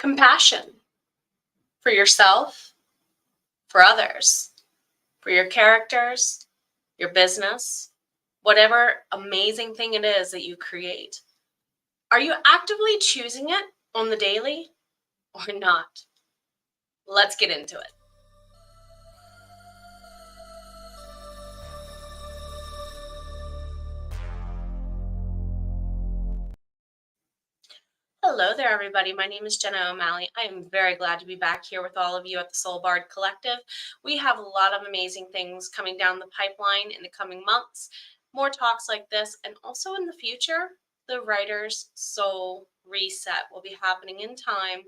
Compassion for yourself, for others, for your characters, your business, whatever amazing thing it is that you create. Are you actively choosing it on the daily or not? Let's get into it. Hello there, everybody. My name is Jenna O'Malley. I am very glad to be back here with all of you at the Soul Bard Collective. We have a lot of amazing things coming down the pipeline in the coming months, more talks like this, and also in the future, the Writer's Soul Reset will be happening in time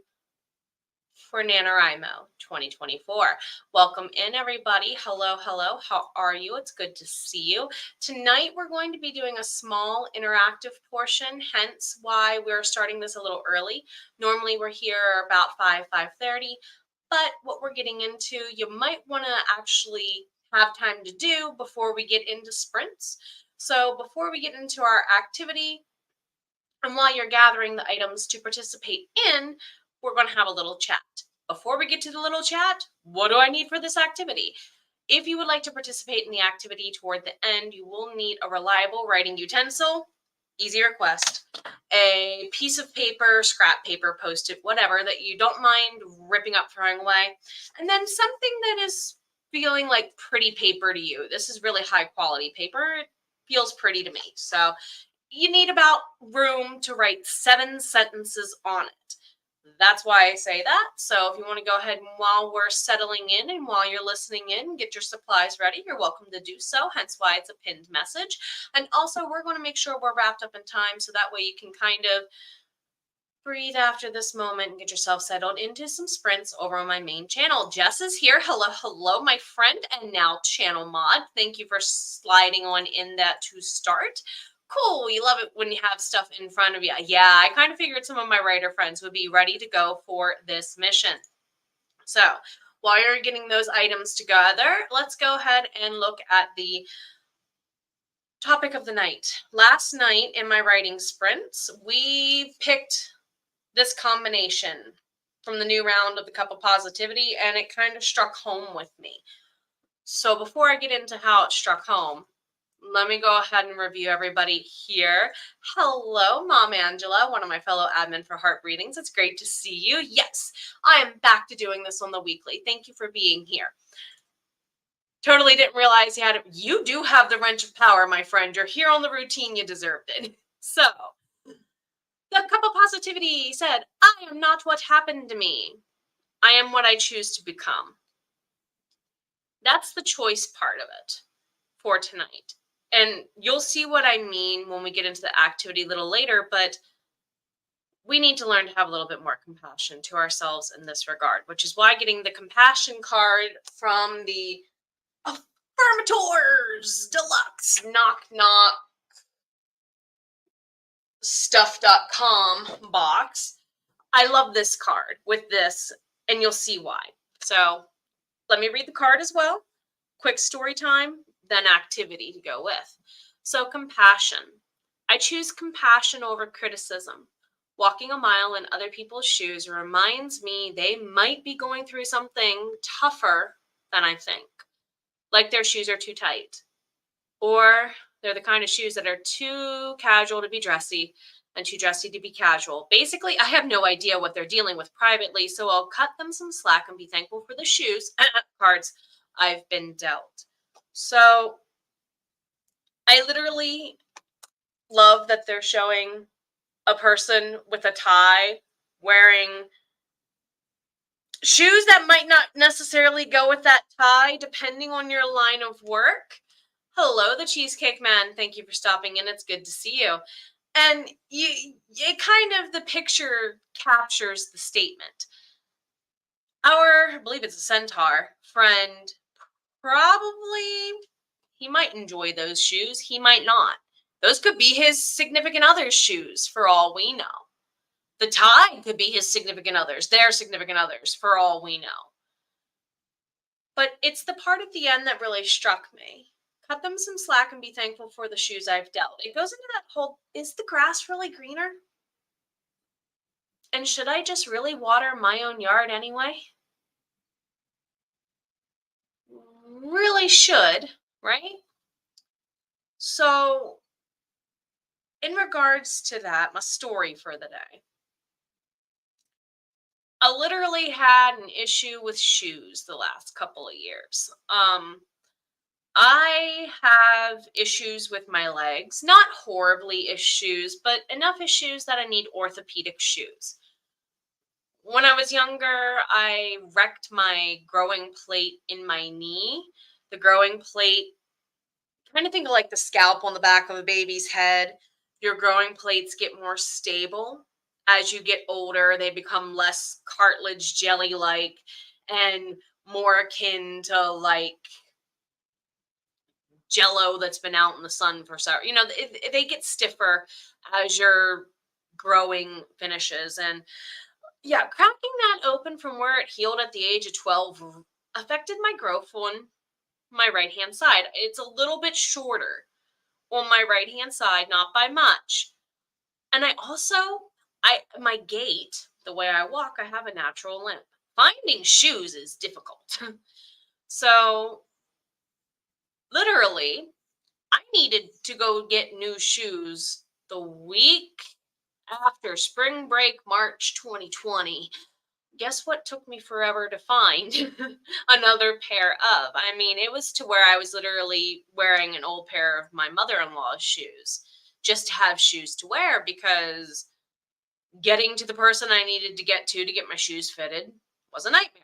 for NaNoWriMo 2024. Welcome in, everybody. Hello, hello. How are you? It's good to see you. Tonight, we're going to be doing a small interactive portion, hence why we're starting this a little early. Normally, we're here about 5:30, but what we're getting into, you might want to actually have time to do before we get into sprints. So before we get into our activity, and while you're gathering the items to participate in, we're going to have a little chat. Before we get to the little chat, what do I need for this activity? If you would like to participate in the activity toward the end, you will need a reliable writing utensil, easy request, a piece of paper, scrap paper, Post-it, whatever, that you don't mind ripping up, throwing away, and then something that is feeling like pretty paper to you. This is really high quality paper. It feels pretty to me. So you need about room to write 7 sentences on it. That's why I say that. So if you want to go ahead and while we're settling in and while you're listening in, get your supplies ready, you're welcome to do so, hence why it's a pinned message. And also, we're going to make sure we're wrapped up in time so that way you can kind of breathe after this moment and get yourself settled into some sprints over on my main channel. Jess is here. Hello, hello, my friend and now channel mod. Thank you for sliding on in that to start. Cool. We love it when you have stuff in front of you. Yeah, I kind of figured some of my writer friends would be ready to go for this mission. So while you're getting those items together, let's go ahead and look at the topic of the night. Last night in my writing sprints, we picked this combination from the new round of the Cup of Positivity, and it kind of struck home with me. So before I get into how it struck home, let me go ahead and review everybody here. Hello, Mom Angela, one of my fellow admin for Heart Readings. It's great to see you. Yes, I am back to doing this on the weekly. Thank you for being here. Totally didn't realize you had it. You do have the wrench of power, my friend. You're here on the routine. You deserved it. So, the Cup of Positivity said, I am not what happened to me. I am what I choose to become. That's the choice part of it for tonight. And you'll see what I mean when we get into the activity a little later, but we need to learn to have a little bit more compassion to ourselves in this regard, which is why getting the compassion card from the Affirmators Deluxe Knock Knock Stuff.com box. I love this card with this, and you'll see why. So let me read the card as well. Quick story time, then activity to go with. So compassion. I choose compassion over criticism. Walking a mile in other people's shoes reminds me they might be going through something tougher than I think. Like their shoes are too tight. Or they're the kind of shoes that are too casual to be dressy and too dressy to be casual. Basically, I have no idea what they're dealing with privately, so I'll cut them some slack and be thankful for the shoes cards I've been dealt. So I literally love that they're showing a person with a tie wearing shoes that might not necessarily go with that tie depending on your line of work. Hello, the Cheesecake Man. Thank you for stopping in. It's good to see you. And it kind of, the picture captures the statement. I believe it's a centaur friend, probably, he might enjoy those shoes. He might not. Those could be his significant other's shoes for all we know. The tie could be his significant others, their significant others, for all we know. But it's the part at the end that really struck me. Cut them some slack and be thankful for the shoes I've dealt. It goes into that whole, is the grass really greener? And should I just really water my own yard anyway? Really should, right? So, in regards to that, my story for the day, I literally had an issue with shoes the last couple of years. I have issues with my legs, not horribly issues, but enough issues that I need orthopedic shoes. When I was younger, I wrecked my growing plate in my knee. The growing plate, kind of think of like the scalp on the back of a baby's head. Your growing plates get more stable. As you get older, they become less cartilage jelly like and more akin to like jello that's been out in the sun for so, they get stiffer as your growing finishes. And yeah, cracking that open from where it healed at the age of 12 affected my growth on my right hand side. It's a little bit shorter on my right hand side, not by much. And I also, my gait, the way I walk, I have a natural limp. Finding shoes is difficult. So literally, I needed to go get new shoes the week after spring break, March 2020. Guess what took me forever to find another pair of? I mean, it was to where I was literally wearing an old pair of my mother-in-law's shoes just to have shoes to wear because getting to the person I needed to get my shoes fitted was a nightmare.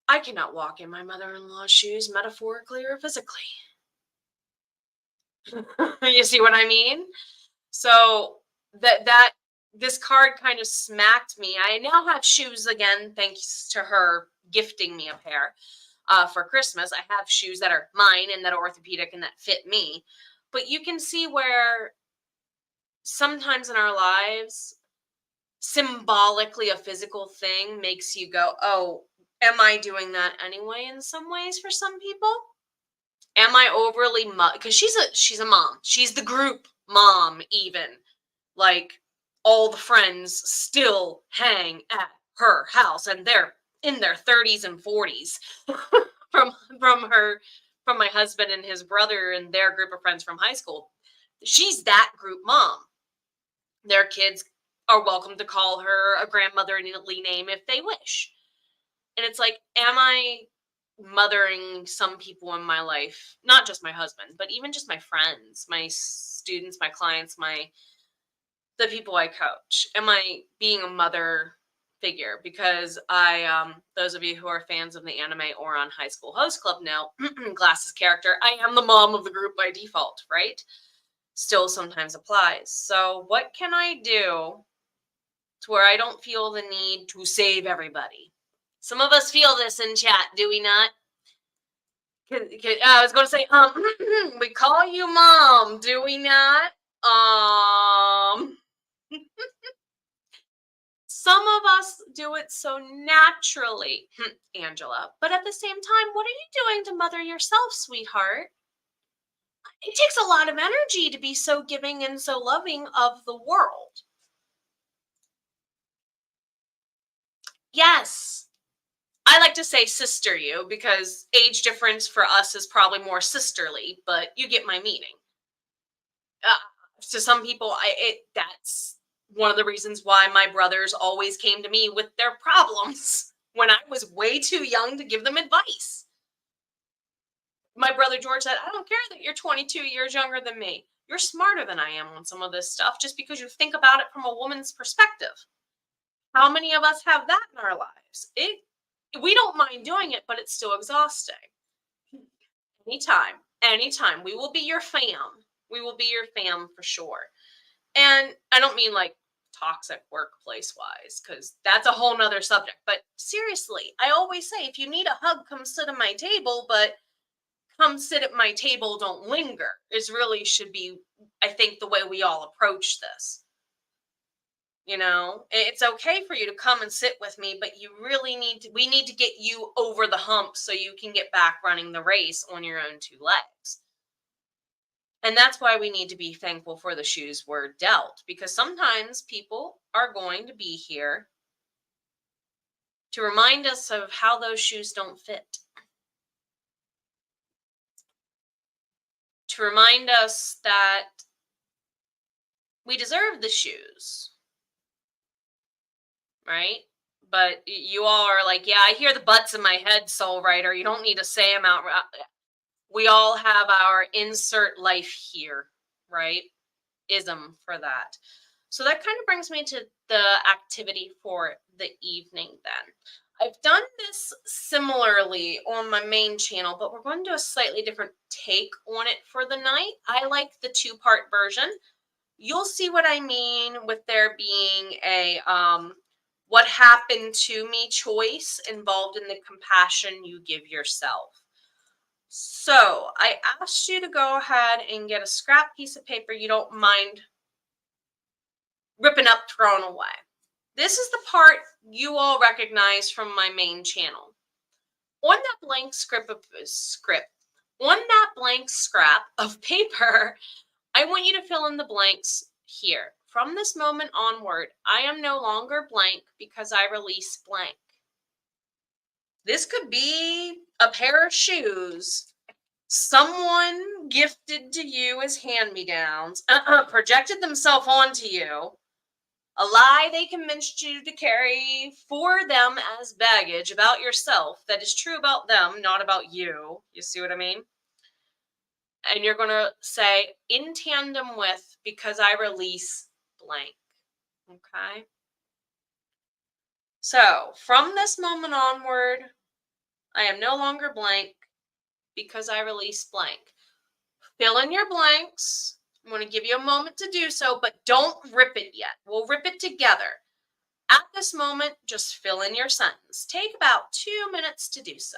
I cannot walk in my mother-in-law's shoes metaphorically or physically. You see what I mean? So that this card kind of smacked me. I now have shoes again, thanks to her gifting me a pair for Christmas. I have shoes that are mine and that are orthopedic and that fit me. But you can see where sometimes in our lives, symbolically, a physical thing makes you go, "Oh, am I doing that anyway?" In some ways, for some people, am I overly because she's a mom. She's the group mom even. Like all the friends still hang at her house and they're in their 30s and 40s from from her from my husband and his brother and their group of friends from high school. She's that group mom. Their kids are welcome to call her a grandmotherly name if they wish. And it's like, am I mothering some people in my life, not just my husband, but even just my friends, my students, my clients, the people I coach? Am I being a mother figure? Because those of you who are fans of the anime or on High School Host Club know, Glass's character, I am the mom of the group by default, right? Still sometimes applies. So what can I do to where I don't feel the need to save everybody? Some of us feel this in chat, do we not? I was going to say, we call you mom, do we not? Some of us do it so naturally, Angela. But at the same time, what are you doing to mother yourself, sweetheart? It takes a lot of energy to be so giving and so loving of the world. Yes. I like to say sister you because age difference for us is probably more sisterly, but you get my meaning. To some people, that's one of the reasons why my brothers always came to me with their problems when I was way too young to give them advice. My brother George said, "I don't care that you're 22 years younger than me. You're smarter than I am on some of this stuff just because you think about it from a woman's perspective." How many of us have that in our lives? We don't mind doing it, but it's still exhausting. Anytime. We will be your fam. We will be your fam for sure. And I don't mean like toxic workplace wise, because that's a whole nother subject. But seriously, I always say if you need a hug, come sit at my table, but come sit at my table, don't linger, is really should be, I think, the way we all approach this. It's okay for you to come and sit with me, but we need to get you over the hump so you can get back running the race on your own two legs. And that's why we need to be thankful for the shoes we're dealt, because sometimes people are going to be here to remind us of how those shoes don't fit. To remind us that we deserve the shoes, right? But you all are like, yeah, I hear the butts in my head, Soul Writer. You don't need to say them out. We all have our insert life here, right? Ism for that. So that kind of brings me to the activity for the evening then. I've done this similarly on my main channel, but we're going to do a slightly different take on it for the night. I like the two-part version. You'll see what I mean with there being a what happened to me choice involved in the compassion you give yourself. So I asked you to go ahead and get a scrap piece of paper you don't mind ripping up, thrown away. This is the part you all recognize from my main channel. On that blank on that blank scrap of paper, I want you to fill in the blanks here. From this moment onward, I am no longer blank because I release blank. This could be a pair of shoes someone gifted to you as hand-me-downs, projected themselves onto you, a lie they convinced you to carry for them as baggage about yourself that is true about them, not about you. You see what I mean? And you're going to say, in tandem with, because I release blank. Okay? So, from this moment onward, I am no longer blank because I release blank. Fill in your blanks. I'm going to give you a moment to do so, but don't rip it yet. We'll rip it together. At this moment, just fill in your sentence. Take about 2 minutes to do so.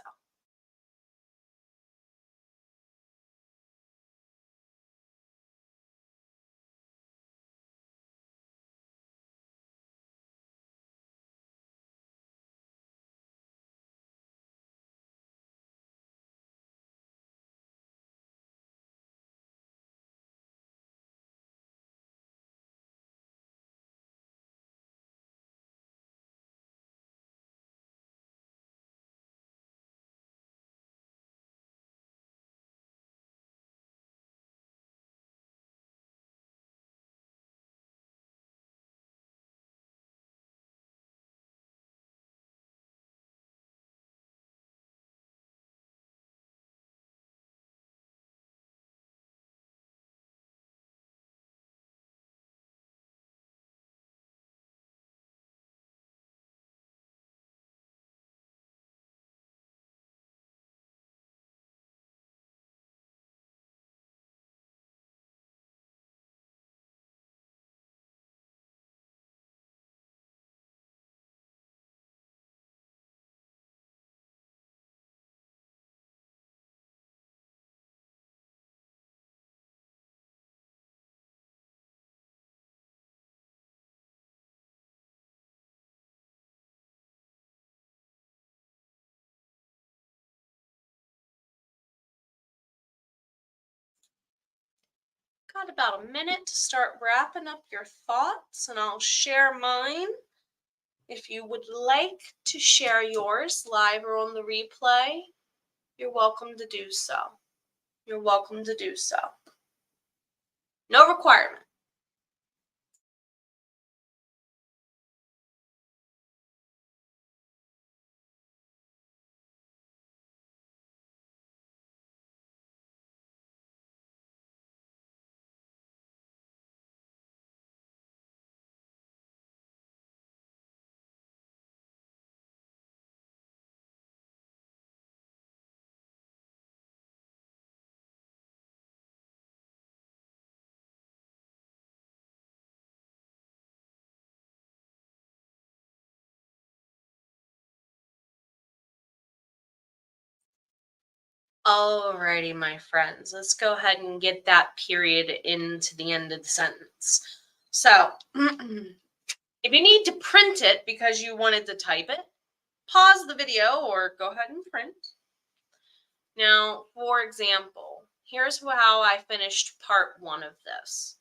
Got about a minute to start wrapping up your thoughts, and I'll share mine. If you would like to share yours live or on the replay, you're welcome to do so. You're welcome to do so. No requirement. Alrighty, my friends, let's go ahead and get that period into the end of the sentence. So, if you need to print it because you wanted to type it, pause the video or go ahead and print. Now, for example, here's how I finished part 1 of this.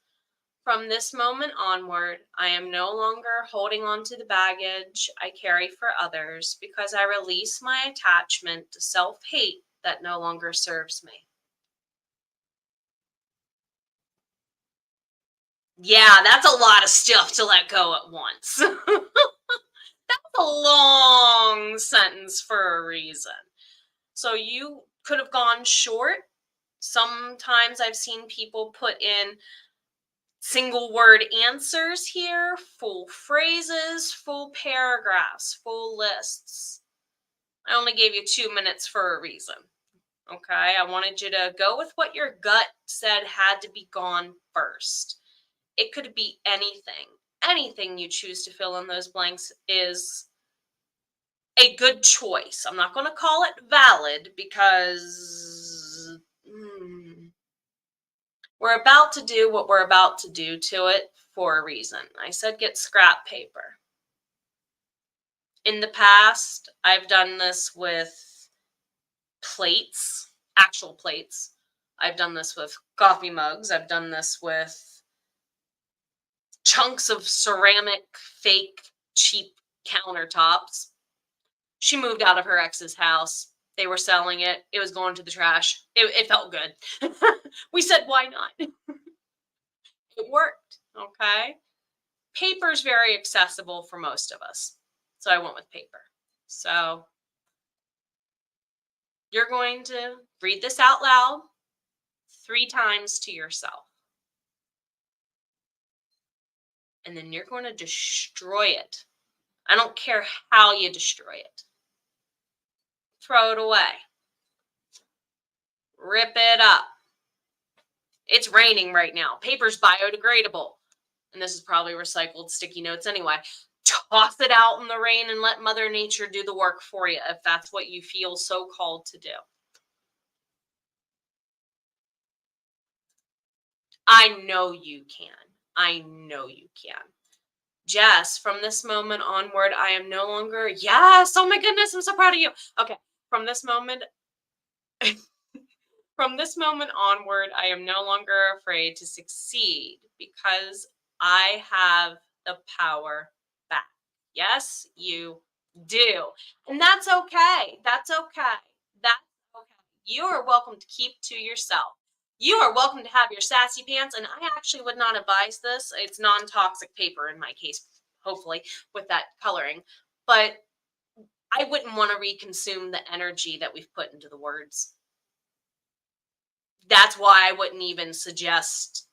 From this moment onward, I am no longer holding on to the baggage I carry for others because I release my attachment to self hate that no longer serves me. Yeah, that's a lot of stuff to let go at once. That's a long sentence for a reason. So you could have gone short. Sometimes I've seen people put in single word answers here, full phrases, full paragraphs, full lists. I only gave you 2 minutes for a reason. Okay, I wanted you to go with what your gut said had to be gone first. It could be anything. Anything you choose to fill in those blanks is a good choice. I'm not going to call it valid because we're about to do what we're about to do to it for a reason. I said get scrap paper. In the past, I've done this with plates, actual plates. I've done this with coffee mugs. I've done this with chunks of ceramic, fake, cheap countertops. She moved out of her ex's house. They were selling it. It was going to the trash. It felt good. We said, why not? It worked. Okay. Paper's very accessible for most of us. So I went with paper. So you're going to read this out loud 3 times to yourself. And then you're going to destroy it. I don't care how you destroy it. Throw it away. Rip it up. It's raining right now. Paper's biodegradable. And this is probably recycled sticky notes anyway. Toss it out in the rain and let Mother Nature do the work for you if that's what you feel so called to do. I know you can. I know you can. Jess, from this moment onward, I am no longer, yes, oh my goodness, I'm so proud of you. Okay, from this moment, from this moment onward, I am no longer afraid to succeed because I have the power back. Yes, you do. And that's okay. That's okay. That's okay. You are welcome to keep to yourself. You are welcome to have your sassy pants. And I actually would not advise this. It's non-toxic paper in my case, hopefully, with that coloring. But I wouldn't want to reconsume the energy that we've put into the words. That's why I wouldn't even suggest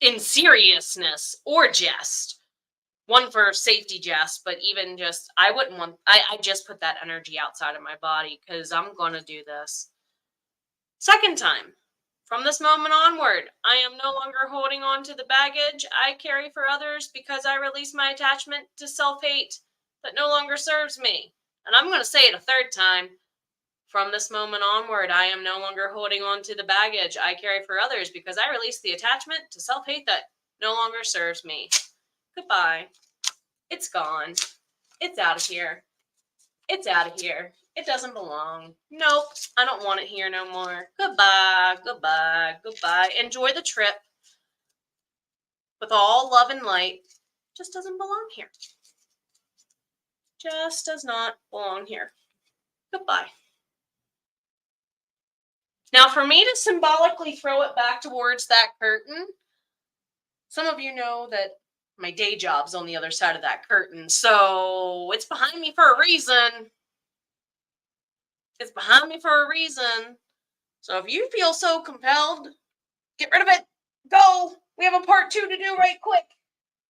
in seriousness or jest. One for safety jest, but even just, I wouldn't want, I just put that energy outside of my body because I'm going to do this. Second time, from this moment onward, I am no longer holding on to the baggage I carry for others because I release my attachment to self-hate that no longer serves me. And I'm going to say it a third time. From this moment onward, I am no longer holding on to the baggage I carry for others because I release the attachment to self-hate that no longer serves me. Goodbye. It's gone. It's out of here. It's out of here. It doesn't belong. Nope. I don't want it here no more. Goodbye. Goodbye. Goodbye. Enjoy the trip with all love and light. Just doesn't belong here. Just does not belong here. Goodbye. Now, for me to symbolically throw it back towards that curtain, some of you know that my day job's on the other side of that curtain, so it's behind me for a reason. It's behind me for a reason. So if you feel so compelled, get rid of it. Go. We have a part 2 to do right quick.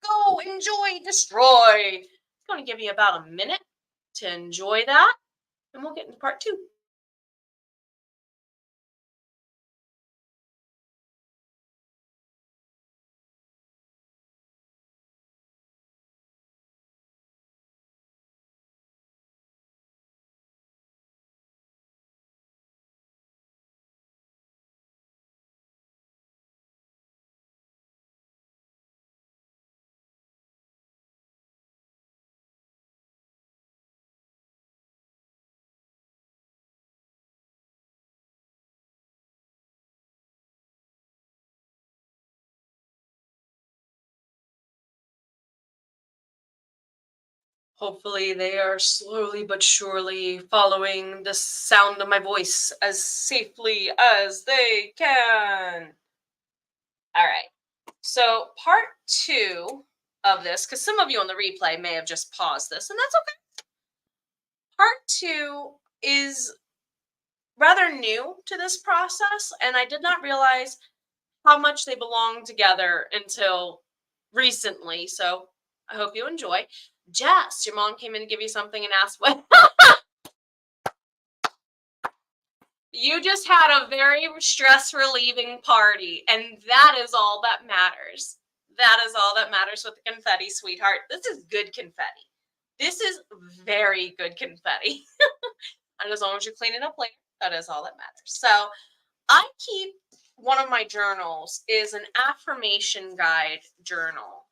Go, enjoy, destroy. I'm going to give you about a minute to enjoy that, and we'll get into part 2. Hopefully they are slowly but surely following the sound of my voice as safely as they can. All right. So part 2 of this, because some of you on the replay may have just paused this, and that's okay. Part 2 is rather new to this process, and I did not realize how much they belong together until recently. So I hope you enjoy. Jess, your mom came in to give you something and asked what. You just had a very stress relieving party, and that is all that matters. That is all that matters with the confetti, sweetheart. This is good confetti. This is very good confetti. And as long as you clean it up later, that is all that matters. So I keep one of my journals is an affirmation guide journal.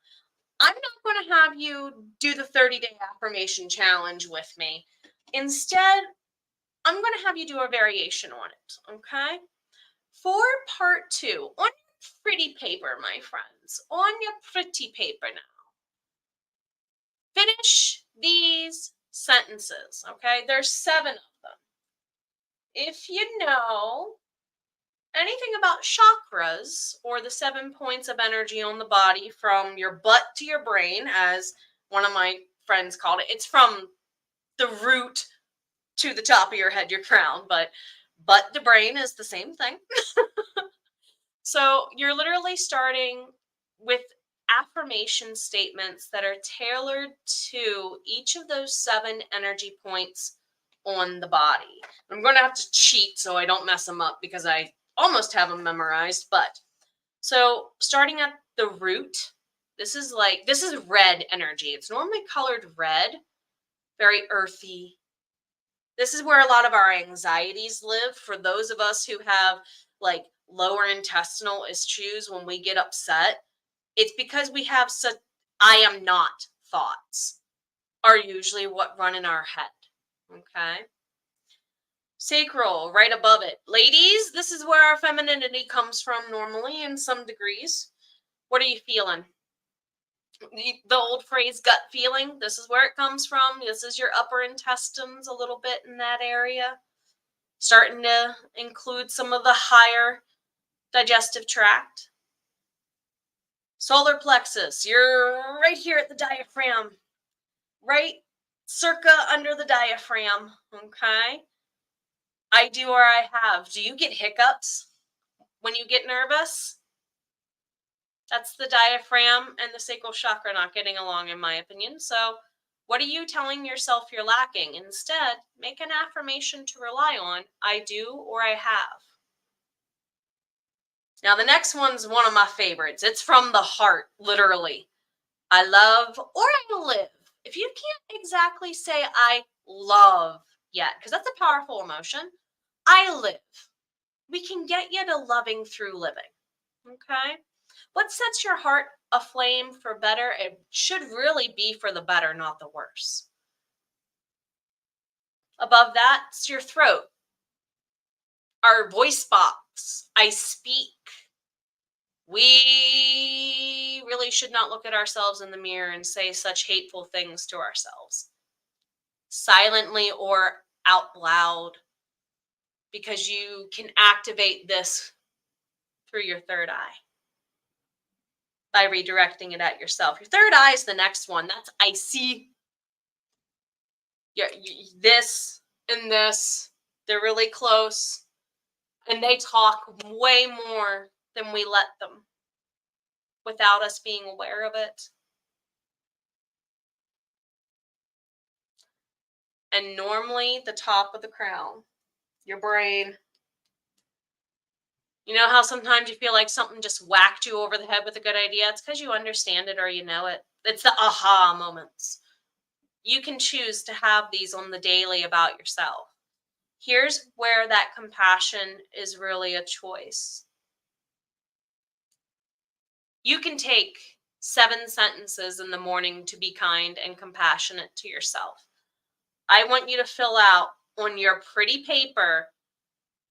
I'm not going to have you do the 30-day affirmation challenge with me. Instead, I'm going to have you do a variation on it, okay? For part 2, on your pretty paper, my friends, on your pretty paper now, finish these sentences, okay? There's 7 of them. If you know anything about chakras or the 7 points of energy on the body from your butt to your brain, as one of my friends called it, it's from the root to the top of your head, your crown, but butt to brain is the same thing. So you're literally starting with affirmation statements that are tailored to each of those 7 energy points on the body. I'm going to have to cheat so I don't mess them up because I almost have them memorized. But so starting at the root, this is red energy. It's normally colored red, very earthy. This is where a lot of our anxieties live. For those of us who have like lower intestinal issues, when we get upset, it's because we have such I am not thoughts are usually what run in our head. Okay. Sacral, right above it. Ladies, this is where our femininity comes from normally in some degrees. What are you feeling? The old phrase gut feeling, this is where it comes from. This is your upper intestines a little bit in that area. Starting to include some of the higher digestive tract. Solar plexus, you're right here at the diaphragm, right circa under the diaphragm, okay? I do or I have. Do you get hiccups when you get nervous? That's the diaphragm and the sacral chakra not getting along, in my opinion. So what are you telling yourself you're lacking? Instead, make an affirmation to rely on. I do or I have. Now, the next one's one of my favorites. It's from the heart, literally. I love or I live. If you can't exactly say I love yet, because that's a powerful emotion, I live. We can get you to loving through living. Okay? What sets your heart aflame for better? It should really be for the better, not the worse. Above that, it's your throat. Our voice box. I speak. We really should not look at ourselves in the mirror and say such hateful things to ourselves, silently or out loud, because you can activate this through your third eye by redirecting it at yourself. Your third eye is the next one. That's I see. This and this, they're really close, and they talk way more than we let them without us being aware of it. And normally the top of the crown, your brain. You know how sometimes you feel like something just whacked you over the head with a good idea? It's because you understand it or you know it. It's the aha moments. You can choose to have these on the daily about yourself. Here's where that compassion is really a choice. You can take 7 sentences in the morning to be kind and compassionate to yourself. I want you to fill out on your pretty paper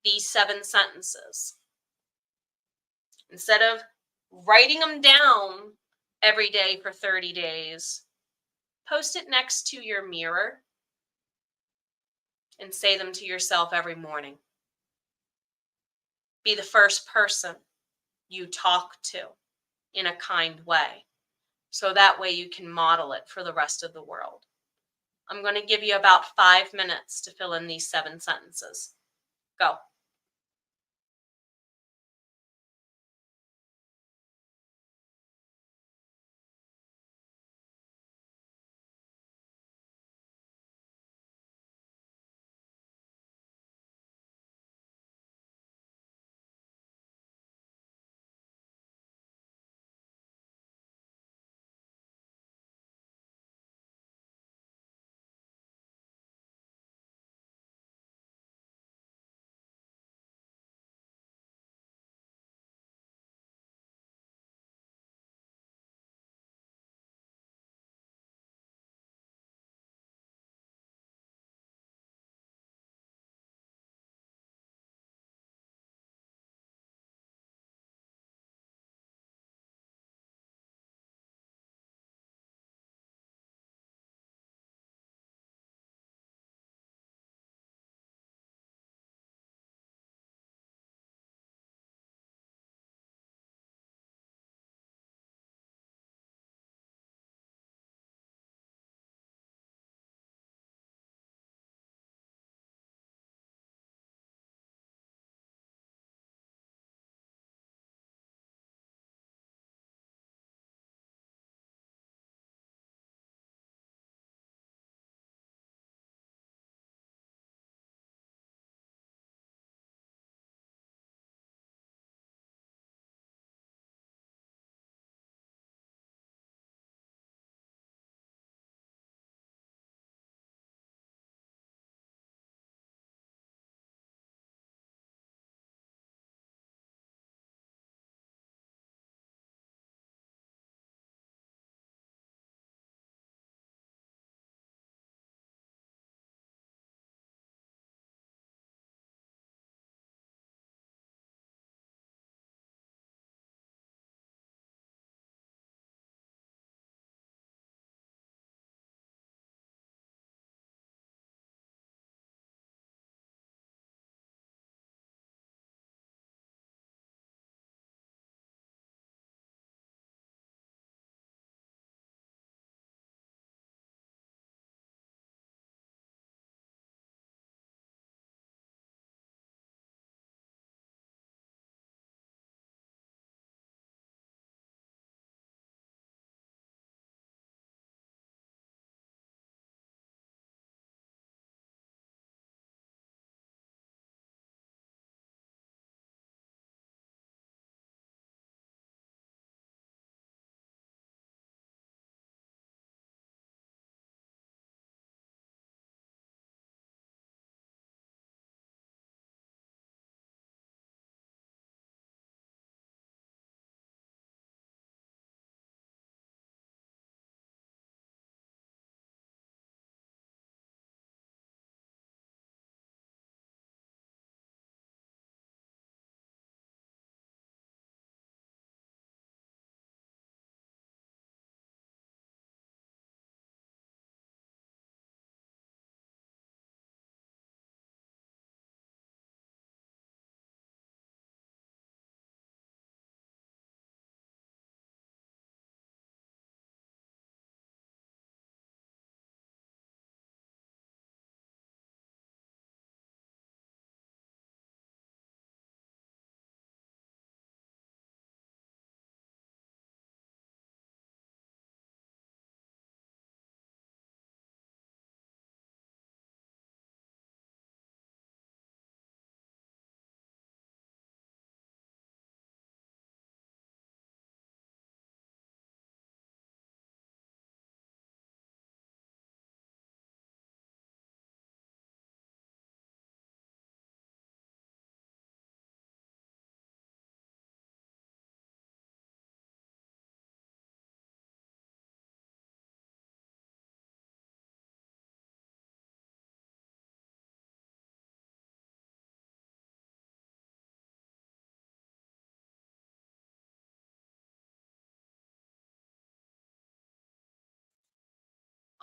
these 7 sentences. Instead of writing them down every day for 30 days, Post it next to your mirror and say them to yourself every morning. Be the first person you talk to in a kind way. So that way you can model it for the rest of the world. I'm going to give you about 5 minutes to fill in these 7 sentences. Go.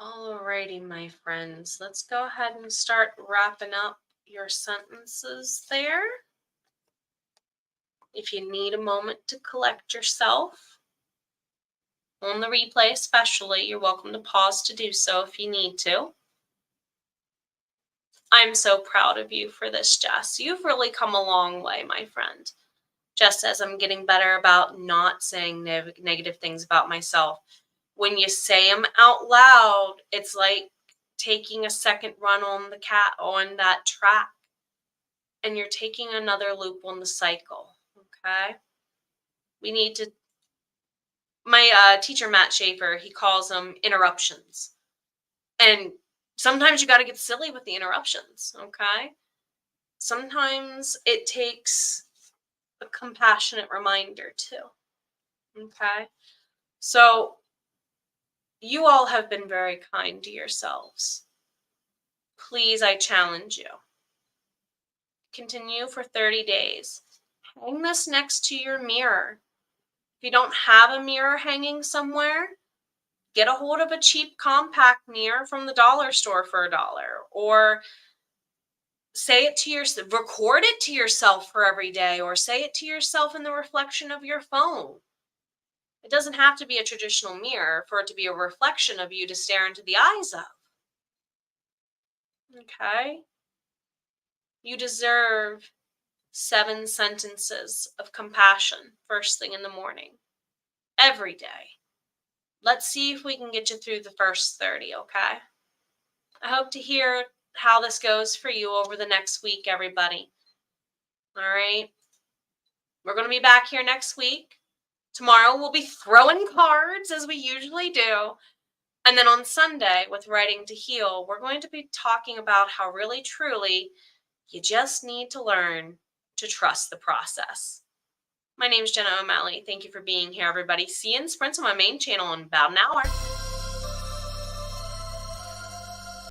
Alrighty, my friends, let's go ahead and start wrapping up your sentences there. If you need a moment to collect yourself, on the replay especially, you're welcome to pause to do so if you need to. I'm so proud of you for this, Jess. You've really come a long way, my friend. Just as I'm getting better about not saying negative things about myself. When you say them out loud, it's like taking a second run on that track, and you're taking another loop on the cycle. Okay, we need to. My teacher Matt Schaefer, he calls them interruptions, and sometimes you got to get silly with the interruptions. Okay, sometimes it takes a compassionate reminder too. Okay, so you all have been very kind to yourselves. Please, I challenge you. Continue for 30 days. Hang this next to your mirror. If you don't have a mirror hanging somewhere, get a hold of a cheap compact mirror from the dollar store for $1, or say it to yourself, record it to yourself for every day, or say it to yourself in the reflection of your phone. It doesn't have to be a traditional mirror for it to be a reflection of you to stare into the eyes of. Okay? You deserve 7 sentences of compassion first thing in the morning, every day. Let's see if we can get you through the first 30, okay? I hope to hear how this goes for you over the next week, everybody. All right? We're going to be back here next week. Tomorrow we'll be throwing cards as we usually do. And then on Sunday with Writing to Heal, we're going to be talking about how really, truly, you just need to learn to trust the process. My name is Jenna O'Malley. Thank you for being here, everybody. See you in sprints on my main channel in about an hour.